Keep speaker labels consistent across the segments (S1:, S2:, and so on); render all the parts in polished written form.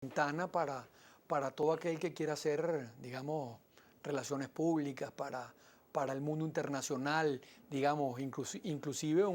S1: ventana para todo aquel que quiera hacer, digamos, relaciones públicas, para el mundo internacional, digamos, inclusive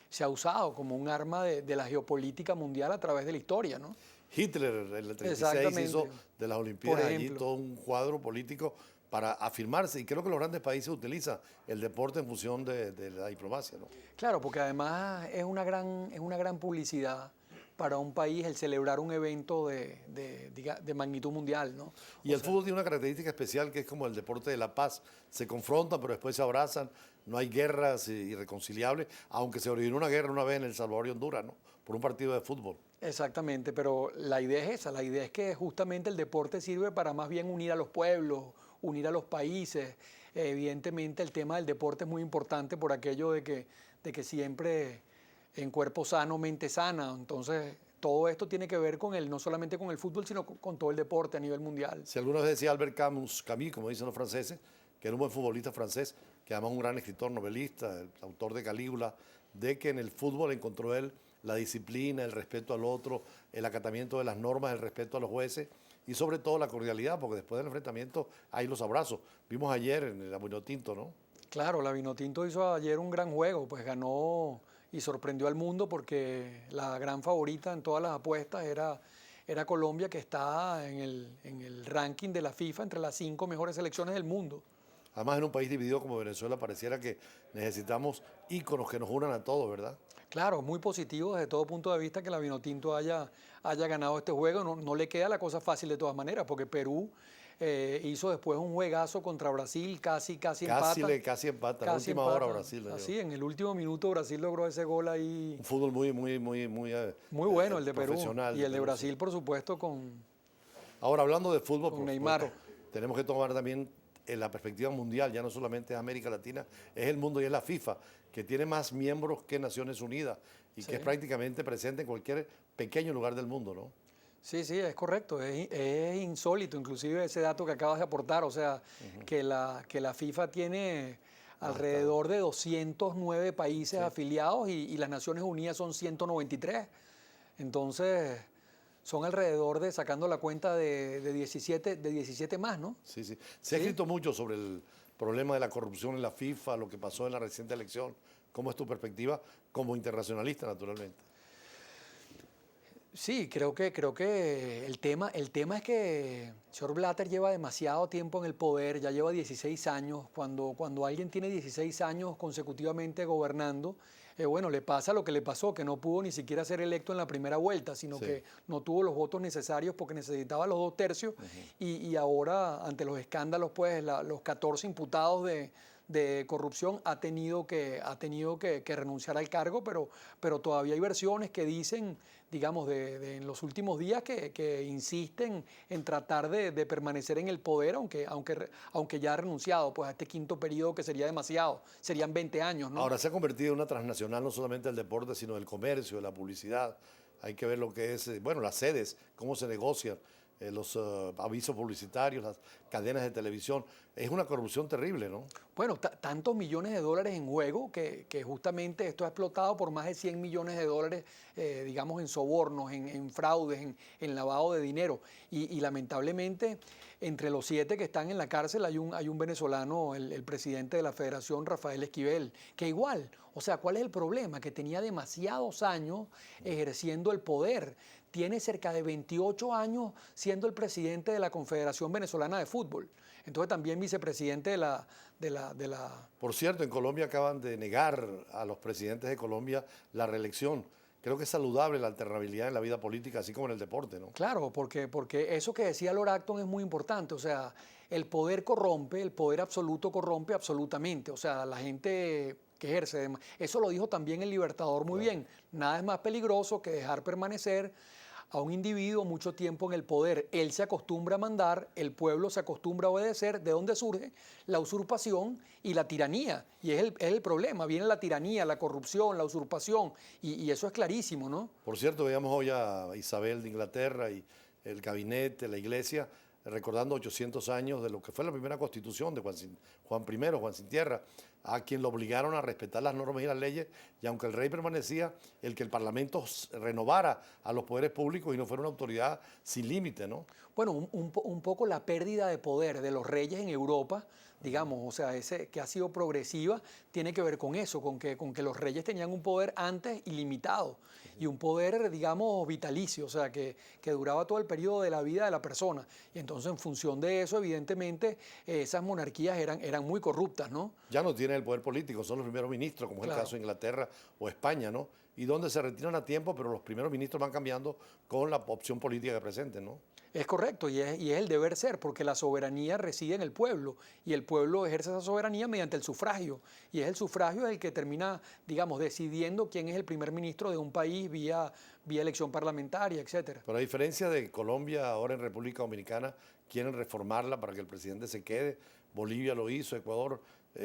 S1: se ha usado como un arma de la geopolítica mundial a través de la historia, ¿no?
S2: Hitler en el 36 hizo
S1: Exactamente.
S2: de las
S1: Por
S2: Olimpiadas allí
S1: ejemplo.
S2: todo un cuadro político para afirmarse, y creo que los grandes países utilizan el deporte en función de la diplomacia, ¿no?
S1: Claro, porque además es una gran publicidad para un país el celebrar un evento de magnitud mundial, ¿no?
S2: Y
S1: O
S2: el
S1: sea,
S2: fútbol tiene una característica especial que es como el deporte de la paz. Se confrontan, pero después se abrazan. No hay guerras irreconciliables, aunque se originó una guerra una vez en El Salvador y Honduras, ¿no? Por un partido de fútbol.
S1: exactamente, pero la idea es esa, la idea es que justamente el deporte sirve para más bien unir a los pueblos, unir a los países. Evidentemente el tema del deporte es muy importante por aquello de que siempre en cuerpo sano, mente sana. Entonces, todo esto tiene que ver no solamente con el fútbol, sino con todo el deporte a nivel mundial.
S2: Si alguna vez decía Albert Camus, como dicen los franceses, que era un buen futbolista francés, que además un gran escritor, novelista, el autor de Calígula, de que en el fútbol encontró él la disciplina, el respeto al otro, el acatamiento de las normas, el respeto a los jueces y sobre todo la cordialidad, porque después del enfrentamiento hay los abrazos. Vimos ayer en el Vinotinto, ¿no?
S1: Claro, la Vinotinto hizo ayer un gran juego, pues ganó y sorprendió al mundo porque la gran favorita en todas las apuestas era Colombia, que está en el ranking de la FIFA entre las 5 mejores selecciones del mundo.
S2: Además, en un país dividido como Venezuela, pareciera que necesitamos íconos que nos unan a todos, ¿verdad?
S1: Claro, muy positivo desde todo punto de vista que la Vinotinto haya ganado este juego. No, no le queda la cosa fácil de todas maneras, porque Perú hizo después un juegazo contra Brasil, casi empata.
S2: Casi empata, en la
S1: Casi
S2: última hora
S1: empata.
S2: Brasil lo llevó.
S1: Así, en el último minuto Brasil logró ese gol ahí.
S2: Un fútbol muy
S1: Muy bueno el de Perú.
S2: profesional
S1: Y
S2: de
S1: el de
S2: Perú, sí.
S1: Brasil, por supuesto, con,
S2: Ahora, hablando de fútbol,
S1: con
S2: por
S1: Neymar.
S2: supuesto, tenemos que tomar también en la perspectiva mundial, ya no solamente es América Latina, es el mundo y es la FIFA, que tiene más miembros que Naciones Unidas y
S1: Sí.
S2: que es prácticamente presente en cualquier pequeño lugar del mundo, ¿no?
S1: Sí, sí, es correcto. Es insólito, inclusive ese dato que acabas de aportar. O sea, que la FIFA tiene alrededor de 209 países
S2: Sí.
S1: afiliados y las Naciones Unidas son 193. Entonces, son alrededor sacando la cuenta de 17 más, ¿no?
S2: Sí, sí. Se ha
S1: Sí.
S2: escrito mucho sobre el problema de la corrupción en la FIFA, lo que pasó en la reciente elección. ¿Cómo es tu perspectiva como internacionalista, naturalmente?
S1: Sí, creo que el tema es que el señor Blatter lleva demasiado tiempo en el poder, ya lleva 16 años. Cuando alguien tiene 16 años consecutivamente gobernando, bueno, le pasa lo que le pasó, que no pudo ni siquiera ser electo en la primera vuelta, sino
S2: Sí.
S1: que no tuvo los votos necesarios porque necesitaba los 2 tercios. Y ahora, ante los escándalos, pues los 14 imputados de corrupción ha tenido que renunciar al cargo, pero todavía hay versiones que dicen, digamos, en los últimos días que insisten en tratar de permanecer en el poder, aunque ya ha renunciado pues, a este quinto periodo, que sería demasiado, serían 20 años, ¿no?
S2: Ahora se ha convertido en una transnacional no solamente del deporte, sino del comercio, de la publicidad. Hay que ver lo que es, bueno, las sedes, cómo se negocian, los avisos publicitarios, las cadenas de televisión. Es una corrupción terrible, ¿no?
S1: Bueno, tantos millones de dólares en juego que justamente esto ha explotado por más de 100 millones de dólares, digamos, en sobornos, en fraudes, en lavado de dinero. Y lamentablemente, entre los 7 que están en la cárcel hay un venezolano, el presidente de la Federación, Rafael Esquivel, que igual, o sea, ¿cuál es el problema? Que tenía demasiados años ejerciendo el poder. Tiene cerca de 28 años siendo el presidente de la Confederación Venezolana de Fútbol. Entonces también vicepresidente de la.
S2: Por cierto, en Colombia acaban de negar a los presidentes de Colombia la reelección. Creo que es saludable la alternabilidad en la vida política, así como en el deporte, ¿no?
S1: Claro, porque eso que decía Lord Acton es muy importante. O sea, el poder corrompe, el poder absoluto corrompe absolutamente. O sea, la gente que ejerce. Eso lo dijo también el Libertador muy bien. Nada es más peligroso que dejar permanecer a un individuo mucho tiempo en el poder. Él se acostumbra a mandar, el pueblo se acostumbra a obedecer. ¿De dónde surge? La usurpación y la tiranía. Y es el problema. Viene la tiranía, la corrupción, la usurpación. Y eso es clarísimo, ¿no?
S2: Por cierto, veíamos hoy a Isabel de Inglaterra y el gabinete, la iglesia, recordando 800 años de lo que fue la primera constitución de Juan I, Juan Sin Tierra. a quien lo obligaron a respetar las normas y las leyes, y aunque el rey permanecía, el que el Parlamento renovara a los poderes públicos y no fuera una autoridad sin límite, ¿no?
S1: Bueno, un poco la pérdida de poder de los reyes en Europa, digamos, o sea, ese que ha sido progresiva, tiene que ver con eso, con que los reyes tenían un poder antes ilimitado y un poder, digamos, vitalicio, o sea, que duraba todo el periodo de la vida de la persona. Y entonces, en función de eso, evidentemente, esas monarquías eran muy corruptas, ¿no?
S2: Ya no tienen el poder político, son los primeros ministros, como es el
S1: Claro.
S2: caso de Inglaterra o España, ¿no? Y donde se retiran a tiempo, pero los primeros ministros van cambiando con la opción política que presenten, ¿no?
S1: Es correcto, y es el deber ser, porque la soberanía reside en el pueblo, y el pueblo ejerce esa soberanía mediante el sufragio, y es el sufragio el que termina, digamos, decidiendo quién es el primer ministro de un país vía elección parlamentaria, etcétera.
S2: Pero a diferencia de Colombia, ahora en República Dominicana quieren reformarla para que el presidente se quede. Bolivia lo hizo, Ecuador,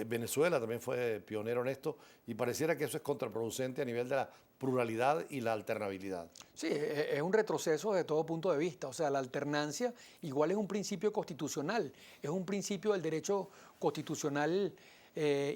S2: Venezuela también fue pionero en esto, y pareciera que eso es contraproducente a nivel de la pluralidad y la alternabilidad.
S1: Sí, es un retroceso desde todo punto de vista. O sea, la alternancia igual es un principio constitucional, es un principio del derecho constitucional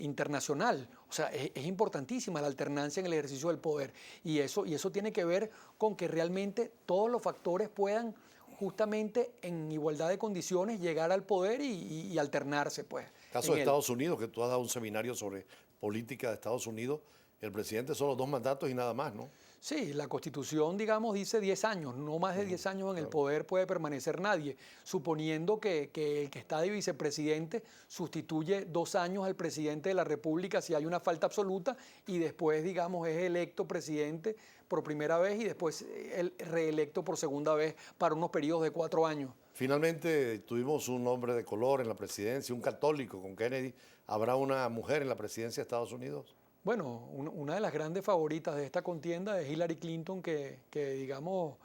S1: internacional. O sea, es importantísima la alternancia en el ejercicio del poder. Y eso tiene que ver con que realmente todos los factores puedan justamente en igualdad de condiciones llegar al poder y alternarse, pues.
S2: Caso
S1: en
S2: de
S1: él.
S2: Estados Unidos, que tú has dado un seminario sobre política de Estados Unidos, el presidente solo 2 mandatos y nada más, ¿no?
S1: Sí, la Constitución, digamos, dice 10 años, no más de 10 años en el poder puede permanecer nadie, suponiendo que el que está de vicepresidente sustituye 2 años al presidente de la República si hay una falta absoluta y después, digamos, es electo presidente por primera vez y después el reelecto por segunda vez para unos periodos de 4 años.
S2: Finalmente tuvimos un hombre de color en la presidencia, un católico con Kennedy. ¿Habrá una mujer en la presidencia de Estados Unidos?
S1: Bueno, una de las grandes favoritas de esta contienda es Hillary Clinton, que digamos,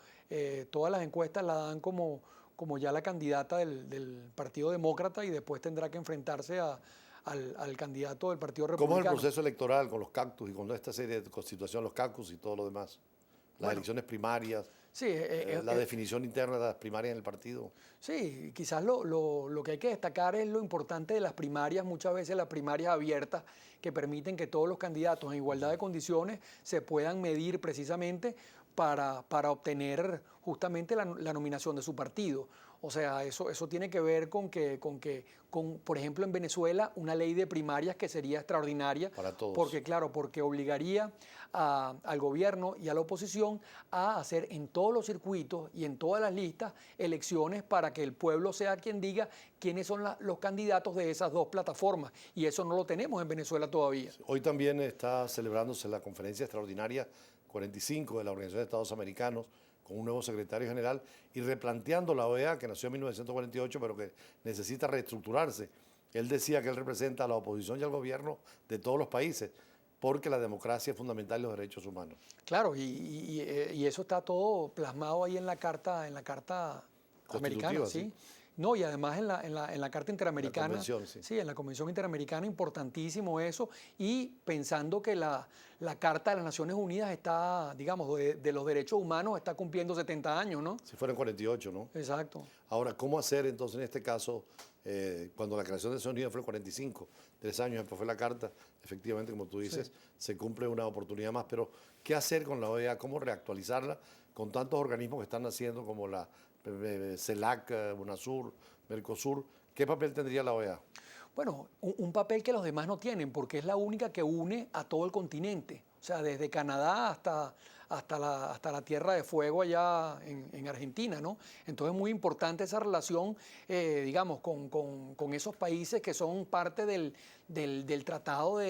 S1: todas las encuestas la dan como ya la candidata del Partido Demócrata y después tendrá que enfrentarse al candidato del Partido
S2: ¿Cómo es el
S1: Republicano.
S2: proceso electoral con los cactus y con esta serie de constitución, los cactus y todo lo demás? Las
S1: Bueno,
S2: elecciones primarias,
S1: sí,
S2: la definición interna de las primarias en el partido.
S1: sí, quizás lo que hay que destacar es lo importante de las primarias, muchas veces las primarias abiertas, que permiten que todos los candidatos en igualdad de condiciones se puedan medir precisamente para obtener justamente la nominación de su partido. O sea, eso tiene que ver con, por ejemplo, en Venezuela, una ley de primarias que sería extraordinaria.
S2: Para todos.
S1: Porque, claro, porque obligaría al gobierno y a la oposición a hacer en todos los circuitos y en todas las listas elecciones para que el pueblo sea quien diga quiénes son los candidatos de esas dos plataformas. Y eso no lo tenemos en Venezuela todavía.
S2: Hoy también está celebrándose la conferencia extraordinaria 45 de la Organización de Estados Americanos, con un nuevo secretario general y replanteando la OEA, que nació en 1948, pero que necesita reestructurarse. Él decía que él representa a la oposición y al gobierno de todos los países, porque la democracia es fundamental y los derechos humanos.
S1: Claro, y eso está todo plasmado ahí en la carta americana,
S2: Sí.
S1: ¿sí? No, y además en la Carta Interamericana.
S2: La convención, sí.
S1: Sí, en la Convención Interamericana, importantísimo eso. Y pensando que la Carta de las Naciones Unidas está, digamos, de los derechos humanos, está cumpliendo 70 años, ¿no?
S2: Si fueron 48, ¿no?
S1: Exacto.
S2: Ahora, ¿cómo hacer entonces en este caso, cuando la creación de Naciones Unidas fue el 45, 3 años después fue la Carta, efectivamente, como tú dices, se cumple una oportunidad más, pero ¿qué hacer con la OEA? ¿Cómo reactualizarla con tantos organismos que están naciendo como la CELAC, UNASUR, Mercosur? ¿Qué papel tendría la OEA?
S1: Bueno, un papel que los demás no tienen, porque es la única que une a todo el continente. O sea, desde Canadá hasta la Tierra de Fuego allá en Argentina, ¿no? Entonces es muy importante esa relación, digamos, con esos países que son parte del tratado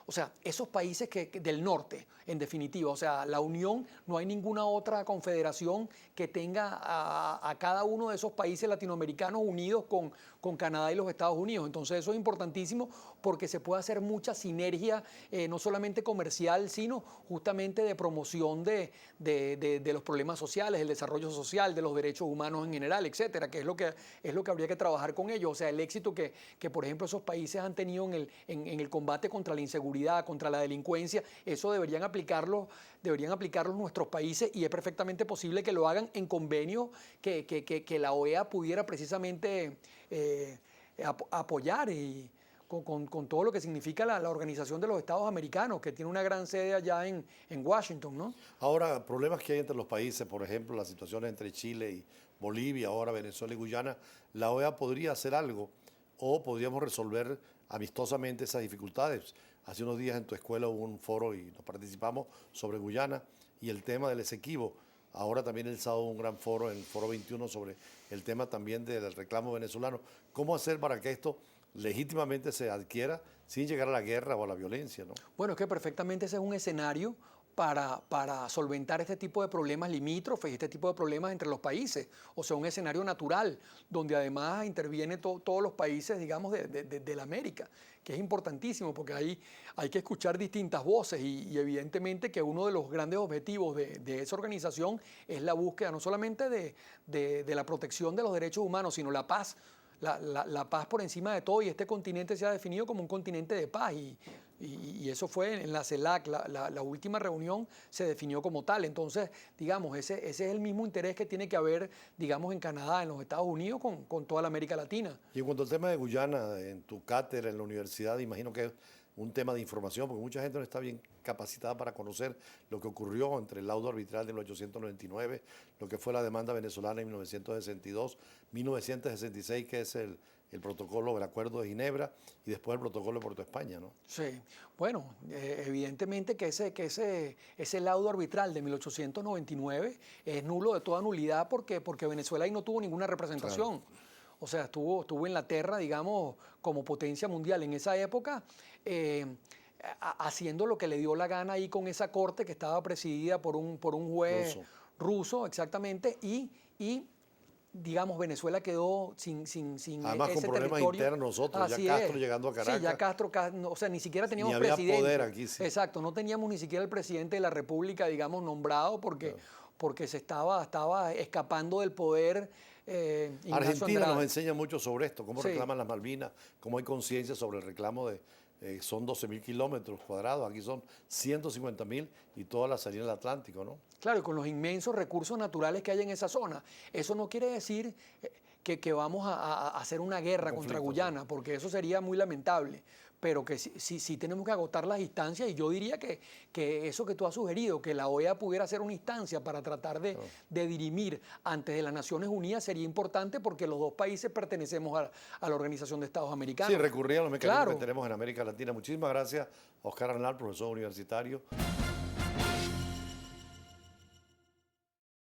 S1: o sea, esos países del norte, en definitiva. O sea, la Unión, no hay ninguna otra confederación que tenga a cada uno de esos países latinoamericanos unidos con Canadá y los Estados Unidos. Entonces eso es importantísimo porque se puede hacer mucha sinergia, no solamente comercial, sino justamente de promoción de los problemas sociales, el desarrollo social, de los derechos humanos en general, etcétera, que es lo que habría que trabajar con ellos. O sea, el éxito que por ejemplo, esos países han tenido en el combate contra la inseguridad, contra la delincuencia, eso deberían aplicarlo nuestros países, y es perfectamente posible que lo hagan en convenios que la OEA pudiera precisamente apoyar, con todo lo que significa la Organización de los Estados Americanos, que tiene una gran sede allá en Washington, ¿no?
S2: Ahora, problemas que hay entre los países, por ejemplo, las situaciones entre Chile y Bolivia, ahora Venezuela y Guyana, la OEA podría hacer algo o podríamos resolver amistosamente esas dificultades. Hace unos días en tu escuela hubo un foro y nos participamos sobre Guyana y el tema del Esequibo. Ahora también el sábado un gran foro, en el Foro 21, sobre el tema también del reclamo venezolano. ¿Cómo hacer para que esto legítimamente se adquiera sin llegar a la guerra o a la violencia, ¿no?
S1: Bueno, es que perfectamente ese es un escenario para solventar este tipo de problemas limítrofes y este tipo de problemas entre los países. O sea, un escenario natural, donde además intervienen todos los países, digamos, de la América, que es importantísimo porque hay que escuchar distintas voces y evidentemente que uno de los grandes objetivos de esa organización es la búsqueda no solamente de la protección de los derechos humanos, sino la paz. La paz por encima de todo, y este continente se ha definido como un continente de paz y eso fue en la CELAC, la última reunión se definió como tal. Entonces, digamos, ese es el mismo interés que tiene que haber, digamos, en Canadá, en los Estados Unidos, con toda la América Latina.
S2: Y en cuanto al tema de Guyana, en tu cátedra, en la universidad, imagino que es un tema de información, porque mucha gente no está bien capacitada para conocer lo que ocurrió entre el laudo arbitral de 1899, lo que fue la demanda venezolana en 1962, 1966, que es el protocolo, el acuerdo de Ginebra, y después el protocolo de Puerto España, ¿no?
S1: Sí, bueno, evidentemente que ese laudo arbitral de 1899 es nulo de toda nulidad porque Venezuela ahí no tuvo ninguna representación. Claro. O sea, estuvo en la terra, digamos, como potencia mundial en esa época, haciendo lo que le dio la gana ahí con esa corte que estaba presidida por un juez ruso, exactamente, y digamos, Venezuela quedó sin
S2: además
S1: ese
S2: con problemas
S1: territorio.
S2: Internos nosotros,
S1: Así
S2: ya Castro
S1: es.
S2: llegando a Caracas.
S1: Sí, ya Castro, o sea, ni siquiera teníamos
S2: ni había
S1: presidente.
S2: Poder aquí, sí.
S1: Exacto, no teníamos ni siquiera el presidente de la República, digamos, nombrado porque se estaba escapando del poder.
S2: Argentina nos enseña mucho sobre esto, cómo reclaman las Malvinas, cómo hay conciencia sobre el reclamo de... son 12.000 kilómetros cuadrados, aquí son 150.000 y toda la salida del Atlántico, ¿no?
S1: Claro, y con los inmensos recursos naturales que hay en esa zona. Eso no quiere decir que vamos a hacer una guerra contra Guyana, porque eso sería muy lamentable, pero que sí tenemos que agotar las instancias, y yo diría que eso que tú has sugerido, que la OEA pudiera hacer una instancia para tratar de dirimir antes de las Naciones Unidas, sería importante porque los dos países pertenecemos a la Organización de Estados Americanos.
S2: Sí, recurrir a los mecanismos que tenemos en América Latina. Muchísimas gracias, Oscar Arnal, profesor universitario.